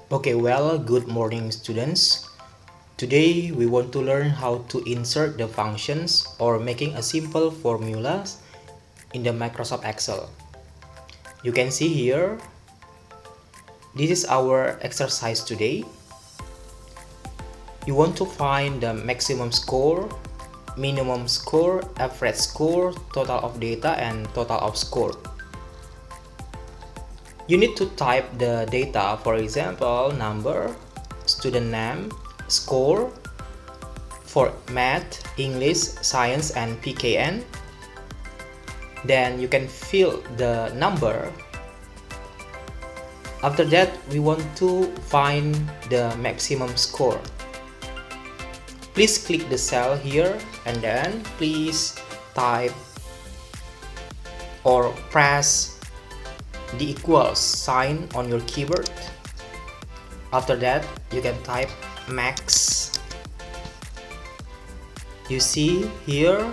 Okay, well, good morning, students. Today we want to learn how to insert the functions or making a simple formulas in the Microsoft Excel. You can see here, this is our exercise today. You want to find the maximum score, minimum score, average score, total of data, and total of score. You need to type the data, for example, number, student name, score, for math, English, science, and PKN. Then you can fill the number. After that, we want to find the maximum score. Please click the cell here and then please type or press the equals sign on your keyboard. After that, you can type max. You see here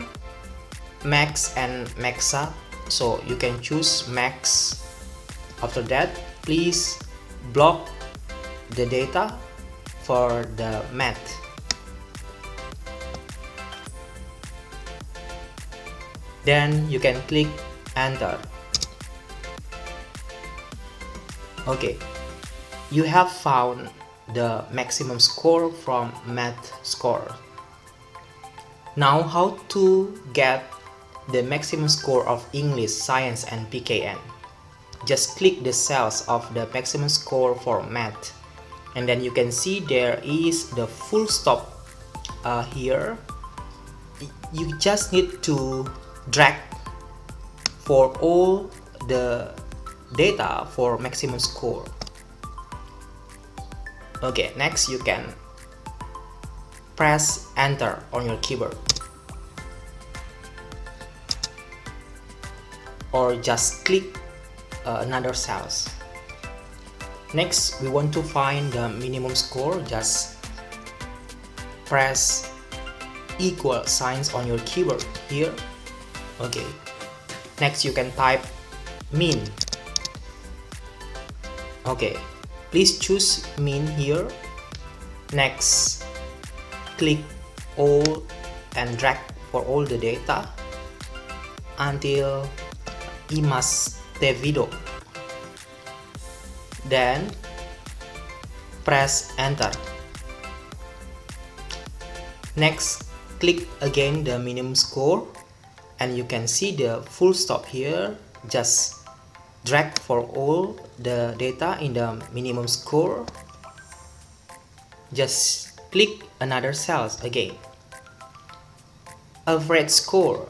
max and maxa, so you can choose max. After that, please block the data for the math. Then you can click enter. Okay, you have found the maximum score from math score. Now how to get the maximum score of English, science, and PKN? Just click the cells of the maximum score for math, and then you can see there is the full stop here. You just need to drag for all the data for maximum score. Okay, next you can press enter on your keyboard or just click another cells. Next, we want to find the minimum score. Just press equal signs on your keyboard here. Okay, next you can type min. Okay, please choose min here. Next, click all and drag for all the data until imas video. Then press enter. Next, click again the minimum score and you can see the full stop here. Just drag for all the data in the minimum score. Just click another cells again. Average score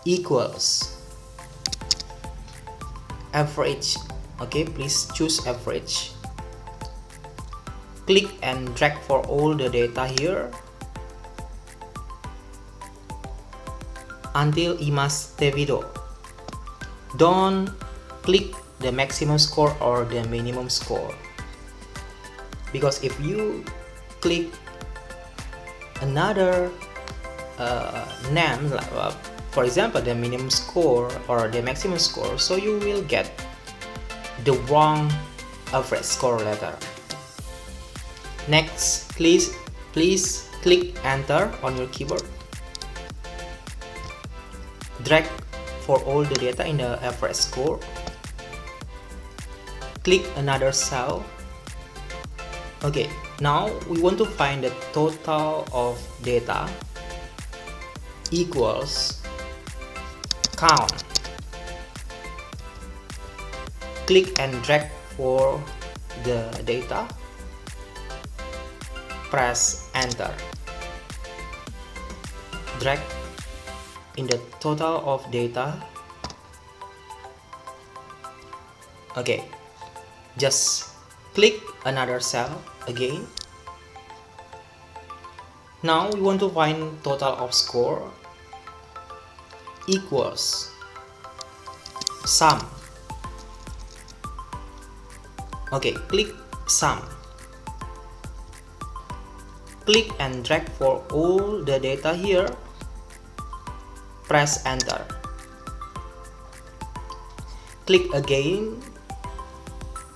equals average. Okay, please choose average. Click and drag for all the data here until imas video. Don't click the maximum score or the minimum score, because if you click another name, for example the minimum score or the maximum score, so you will get the wrong average score later. Next, please click enter on your keyboard. Drag for all the data in the average score. Click another cell. Okay, now we want to find the total of data equals count. Click and drag for the data. Press enter. Drag in the total of data. Okay, just click another cell again. Now we want to find total of score equals sum. Okay, click sum. Click and drag for all the data here. Press enter. Click again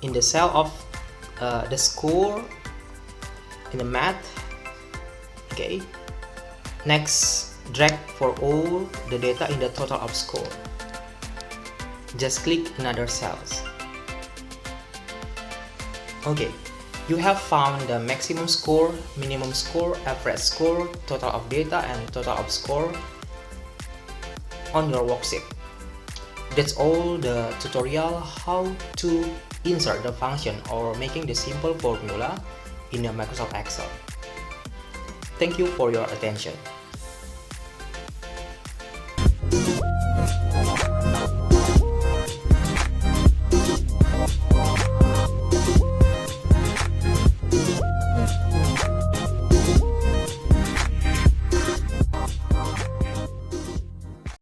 in the cell of the score in the math. Okay, next drag for all the data in the total of score. Just click another cells. Okay, you have found the maximum score, minimum score, average score, total of data, and total of score on your worksheet. That's all the tutorial how to insert the function or making the simple formula in the Microsoft Excel. Thank you for your attention.